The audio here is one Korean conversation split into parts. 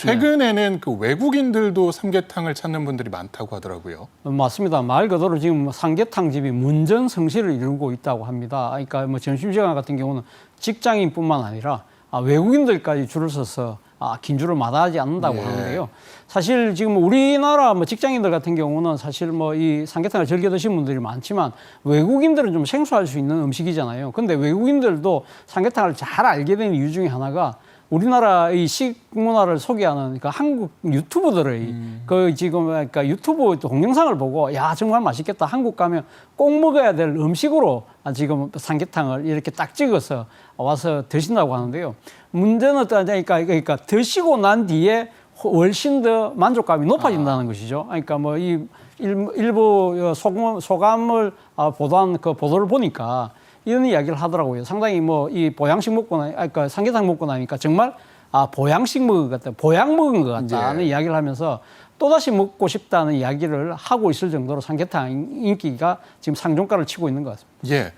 최근에는 그 외국인들도 삼계탕을 찾는 분들이 많다고 하더라고요. 맞습니다. 말 그대로 지금 삼계탕집이 문전성시를 이루고 있다고 합니다. 그러니까 뭐 점심시간 같은 경우는 직장인뿐만 아니라 외국인들까지 줄을 서서 긴 줄을 마다하지 않는다고 하는데요. 사실 지금 우리나라 뭐 직장인들 같은 경우는 사실 뭐 이 삼계탕을 즐겨 드시는 분들이 많지만 외국인들은 좀 생소할 수 있는 음식이잖아요. 근데 외국인들도 삼계탕을 잘 알게 된 이유 중에 하나가 우리나라의 식문화를 소개하는 그 한국 유튜브들의 그 지금 그러니까 유튜브 동영상을 보고 야 정말 맛있겠다, 한국 가면 꼭 먹어야 될 음식으로 지금 삼계탕을 이렇게 딱 찍어서 와서 드신다고 하는데요. 문제는 그러니까 드시고 난 뒤에 훨씬 더 만족감이 높아진다는 것이죠. 그러니까 뭐 이 일부 소감을 보도한 그 보도를 보니까 이런 이야기를 하더라고요. 상당히 뭐 이 보양식 먹고 그러니까 삼계탕 먹고 나니까 정말 보양식 먹은 것 같다, 보양 먹은 것 같다는 이야기를 하면서 또다시 먹고 싶다는 이야기를 하고 있을 정도로 삼계탕 인기가 지금 상종가를 치고 있는 것 같습니다. 예,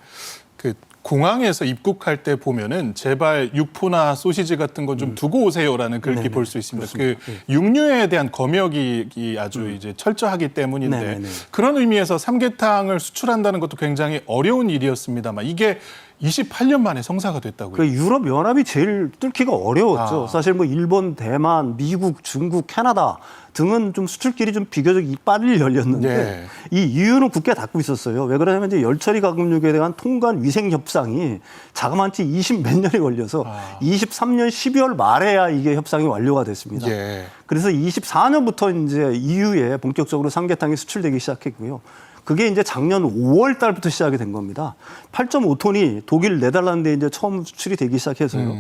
그 공항에서 입국할 때 보면은 제발 육포나 소시지 같은 거 좀 두고 오세요라는 글귀 볼 수 있습니다. 그렇습니다. 그 육류에 대한 검역이 아주 이제 철저하기 때문인데 그런 의미에서 삼계탕을 수출한다는 것도 굉장히 어려운 일이었습니다만 이게 28년 만에 성사가 됐다고요. 그 유럽 연합이 제일 뚫기가 어려웠죠. 사실 뭐 일본, 대만, 미국, 중국, 캐나다 등은 좀 수출길이 좀 비교적 빨리 열렸는데 이 이유는 굳게 닫고 있었어요. 왜 그러냐면 이제 열처리 가금육에 대한 통관 위생 협상이 자그마치 20 몇 년이 걸려서 23년 12월 말에야 이게 협상이 완료가 됐습니다. 그래서 24년부터 이제 EU에 본격적으로 삼계탕이 수출되기 시작했고요. 그게 이제 작년 5월 달부터 시작이 된 겁니다. 8.5톤이 독일, 네덜란드에 이제 처음 수출이 되기 시작해서요.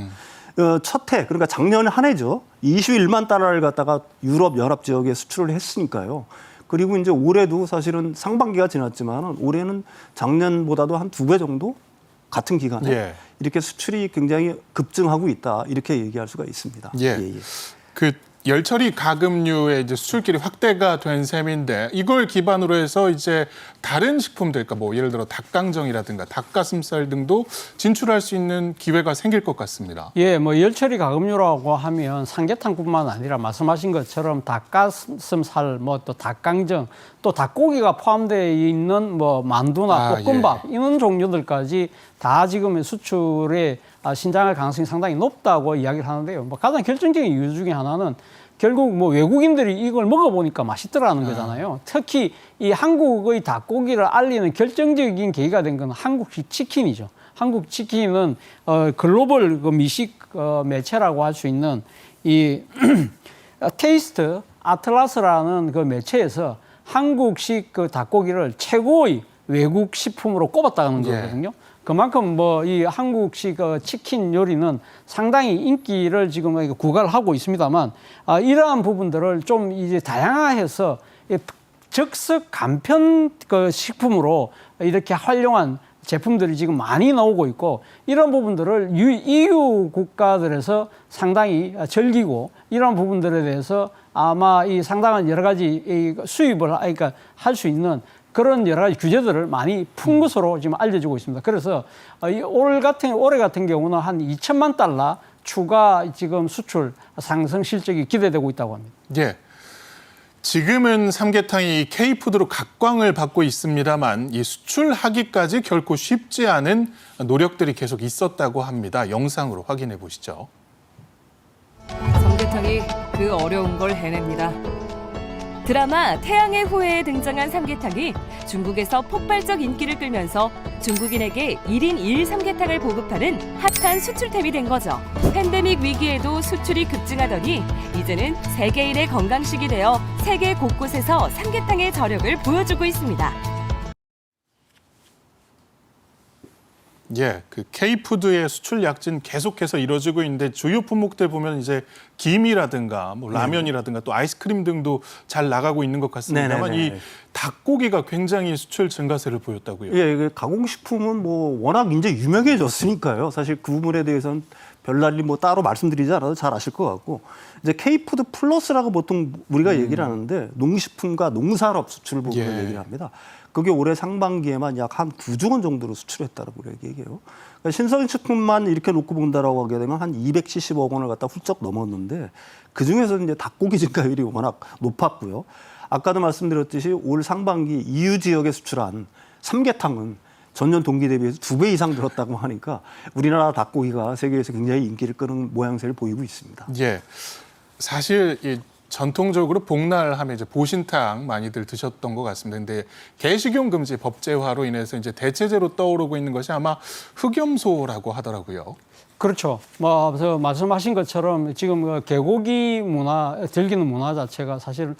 첫 해, 그러니까 작년 한 해죠. 21만 달러를 갖다가 유럽 연합 지역에 수출을 했으니까요. 그리고 이제 올해도 사실은 상반기가 지났지만 올해는 작년보다도 한 2배 정도 같은 기간에 이렇게 수출이 굉장히 급증하고 있다, 이렇게 얘기할 수가 있습니다. 그 열처리 가금류의 이제 수출길이 확대가 된 셈인데 이걸 기반으로 해서 이제 다른 식품들, 그러니까 뭐 예를 들어 닭강정이라든가 닭가슴살 등도 진출할 수 있는 기회가 생길 것 같습니다. 예, 뭐 열처리 가금류라고 하면 삼계탕뿐만 아니라 말씀하신 것처럼 닭가슴살, 뭐 또 닭강정, 또 닭고기가 포함되어 있는 뭐 만두나 볶음밥 이런 종류들까지 다 지금 수출에 신장할 가능성이 상당히 높다고 이야기를 하는데요. 뭐 가장 결정적인 이유 중에 하나는 결국 뭐 외국인들이 이걸 먹어보니까 맛있더라는 거잖아요. 특히 이 한국의 닭고기를 알리는 결정적인 계기가 된 건 한국식 치킨이죠. 한국 치킨은 글로벌 그 미식 매체라고 할 수 있는 이 테이스트 아틀라스라는 그 매체에서 한국식 그 닭고기를 최고의 외국 식품으로 꼽았다는 거거든요. 그만큼 뭐 이 한국식 치킨 요리는 상당히 인기를 지금 구가를 하고 있습니다만 이러한 부분들을 좀 이제 다양화해서 즉석 간편 그 식품으로 이렇게 활용한 제품들이 지금 많이 나오고 있고 이런 부분들을 EU 국가들에서 상당히 즐기고 이런 부분들에 대해서 아마 이 상당한 여러 가지 이 수입을 그러니까 할 수 있는 그런 여러 가지 규제들을 많이 푼 것으로 지금 알려지고 있습니다. 그래서 올해 같은 경우는 한 2천만 달러 추가 지금 수출 상승 실적이 기대되고 있다고 합니다. 예. 지금은 삼계탕이 K푸드로 각광을 받고 있습니다만 이 수출하기까지 결코 쉽지 않은 노력들이 계속 있었다고 합니다. 영상으로 확인해 보시죠. 삼계탕이 그 어려운 걸 해냅니다. 드라마 태양의 후예에 등장한 삼계탕이 중국에서 폭발적 인기를 끌면서 중국인에게 1인 1 삼계탕을 보급하는 핫한 수출템이 된 거죠. 팬데믹 위기에도 수출이 급증하더니 이제는 세계인의 건강식이 되어 세계 곳곳에서 삼계탕의 저력을 보여주고 있습니다. 예, 그 K푸드의 수출 약진 계속해서 이루어지고 있는데 주요 품목들 보면 이제 김이라든가 뭐 라면이라든가 또 아이스크림 등도 잘 나가고 있는 것 같습니다만 이 닭고기가 굉장히 수출 증가세를 보였다고요. 예, 가공식품은 뭐 워낙 이제 유명해졌으니까요. 사실 그 부분에 대해서는 별날이 뭐 따로 말씀드리지 않아도 잘 아실 것 같고 이제 K푸드 플러스라고 보통 우리가 얘기를 하는데 농식품과 농산업 수출 부분을 얘기를 합니다. 그게 올해 상반기에만 약 한 9조 원 정도로 수출했다라고 얘기해요. 그러니까 신선식품만 이렇게 놓고 본다라고 하게 되면 한 270억 원을 갖다 훌쩍 넘었는데 그 중에서 이제 닭고기 증가율이 워낙 높았고요. 아까도 말씀드렸듯이 올 상반기 EU 지역에 수출한 삼계탕은 전년 동기 대비해서 2배 이상 늘었다고 하니까 우리나라 닭고기가 세계에서 굉장히 인기를 끄는 모양새를 보이고 있습니다. 예. 사실 이 전통적으로 복날하면 이제 보신탕 많이들 드셨던 것 같습니다. 근데 개식용 금지 법제화로 인해서 이제 대체제로 떠오르고 있는 것이 아마 흑염소라고 하더라고요. 그렇죠. 뭐 말씀하신 것처럼 지금 개고기 문화, 즐기는 문화 자체가 사실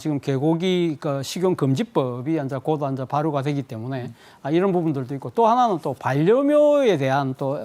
지금 개고기 식용 금지법이 이제 곧 이제 발효가 되기 때문에 이런 부분들도 있고, 또 하나는 또 반려묘에 대한 또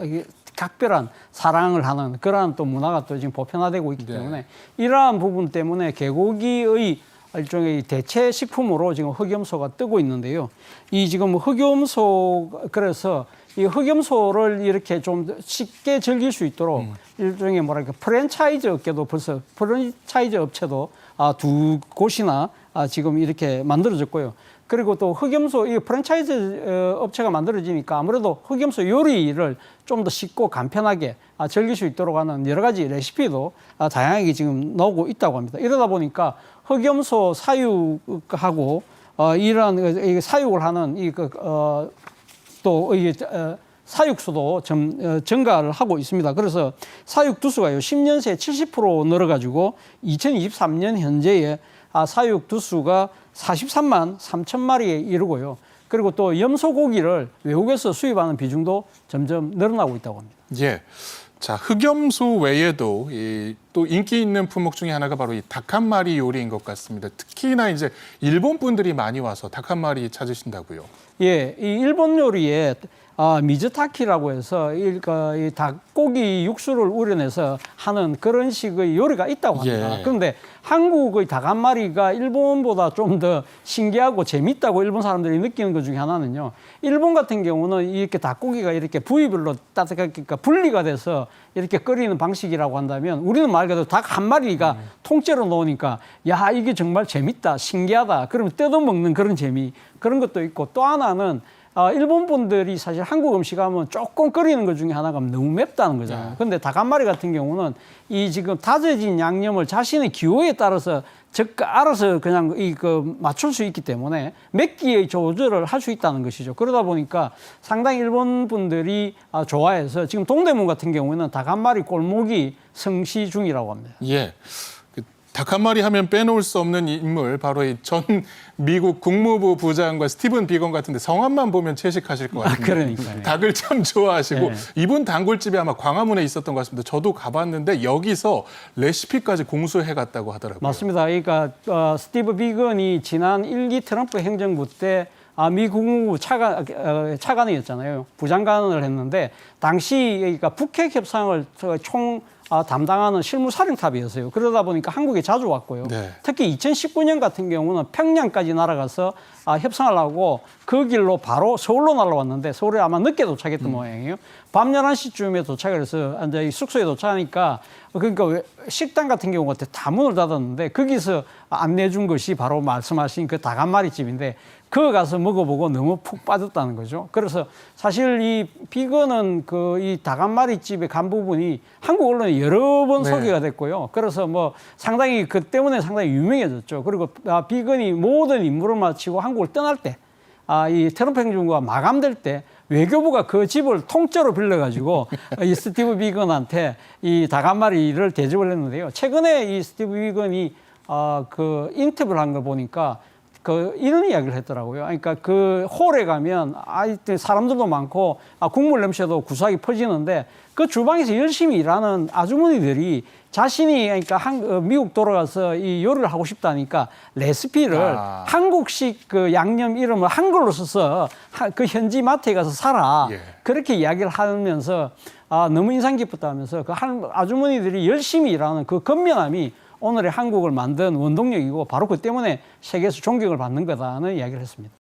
각별한 사랑을 하는 그러한 또 문화가 또 지금 보편화되고 있기 때문에 이러한 부분 때문에 개고기의 일종의 대체 식품으로 지금 흑염소가 뜨고 있는데요. 이 지금 흑염소, 그래서 이 흑염소를 이렇게 좀 쉽게 즐길 수 있도록 일종의 뭐랄까 프랜차이즈 업계도 벌써 프랜차이즈 업체도 두 곳이나 지금 이렇게 만들어졌고요. 그리고 또 흑염소 이 프랜차이즈 업체가 만들어지니까 아무래도 흑염소 요리를 좀 더 쉽고 간편하게 즐길 수 있도록 하는 여러 가지 레시피도 다양하게 지금 나오고 있다고 합니다. 이러다 보니까 흑염소 사육하고 이러한 사육을 하는 또 사육수도 증가를 하고 있습니다. 그래서 사육 두수가요 10년 새에 70% 늘어가지고 2023년 현재에 사육 두수가 43만 3천 마리에 이르고요. 그리고 또 염소고기를 외국에서 수입하는 비중도 점점 늘어나고 있다고 합니다. 예. 자, 흑염소 외에도 또 인기 있는 품목 중에 하나가 바로 이 닭 한 마리 요리인 것 같습니다. 특히나 이제 일본 분들이 많이 와서 닭 한 마리 찾으신다고요. 예, 이 일본 요리에 미즈타키라고 해서 이 닭고기 육수를 우려내서 하는 그런 식의 요리가 있다고 합니다. 예. 그런데 한국의 닭 한 마리가 일본보다 좀 더 신기하고 재밌다고 일본 사람들이 느끼는 것 중에 하나는요. 일본 같은 경우는 이렇게 닭고기가 이렇게 부위별로 따뜻하게 분리가 돼서 이렇게 끓이는 방식이라고 한다면, 우리는 말 그대로 닭 한 마리가 통째로 넣으니까 야, 이게 정말 재밌다, 신기하다. 그러면 뜯어먹는 그런 재미, 그런 것도 있고, 또 하나는 일본 분들이 사실 한국 음식 하면 조금 끓이는 것 중에 하나가 너무 맵다는 거잖아요. 근데 닭 한 마리 같은 경우는 이 지금 다져진 양념을 자신의 기호에 따라서 알아서 그냥 맞출 수 있기 때문에 맵기의 조절을 할 수 있다는 것이죠. 그러다 보니까 상당히 일본 분들이 좋아해서 지금 동대문 같은 경우에는 닭 한 마리 골목이 성시 중이라고 합니다. 예. 닭 한 마리 하면 빼놓을 수 없는 인물, 바로 이 전 미국 국무부 부장과 스티븐 비건 같은데 성함만 보면 채식하실 것 같은데. 그러니까요. 닭을 참 좋아하시고 네. 이분 단골집이 아마 광화문에 있었던 것 같습니다. 저도 가봤는데 여기서 레시피까지 공수해 갔다고 하더라고요. 맞습니다. 그러니까 스티브 비건이 지난 1기 트럼프 행정부 때 미 국무부 차관이었잖아요. 부장관을 했는데 당시 그러니까 북핵 협상을 총 담당하는 실무사령탑이었어요. 그러다 보니까 한국에 자주 왔고요. 네. 특히 2019년 같은 경우는 평양까지 날아가서 협상을 하고 그 길로 바로 서울로 날아왔는데 서울에 아마 늦게 도착했던 모양이에요. 밤 11시쯤에 도착을 해서 이제 숙소에 도착하니까 그러니까 식당 같은 경우 같아 다 문을 닫았는데 거기서 안내준 것이 바로 말씀하신 그 닭 한 마리 집인데 그거 가서 먹어보고 너무 푹 빠졌다는 거죠. 그래서 사실 이 비건은 이 닭 한 마리 집에 간 부분이 한국 언론에 여러 번 소개가 됐고요. 그래서 뭐 상당히 그 때문에 상당히 유명해졌죠. 그리고 비건이 모든 임무를 마치고 한국을 떠날 때, 이 트럼프 행정부가 마감될 때 외교부가 그 집을 통째로 빌려가지고 이 스티브 비건한테 이 닭 한 마리를 대접을 했는데요. 최근에 이 스티브 비건이 인터뷰를 한 걸 보니까 이런 이야기를 했더라고요. 그러니까 그 홀에 가면 사람들도 많고 국물 냄새도 구수하게 퍼지는데 그 주방에서 열심히 일하는 아주머니들이 자신이 그러니까 미국 돌아가서 이 요리를 하고 싶다니까 레시피를 한국식 그 양념 이름을 한글로 써서 그 현지 마트에 가서 사라. 예. 그렇게 이야기를 하면서 너무 인상 깊었다 하면서 그 아주머니들이 열심히 일하는 그 건면함이 오늘의 한국을 만든 원동력이고 바로 그 때문에 세계에서 존경을 받는 거다는 이야기를 했습니다.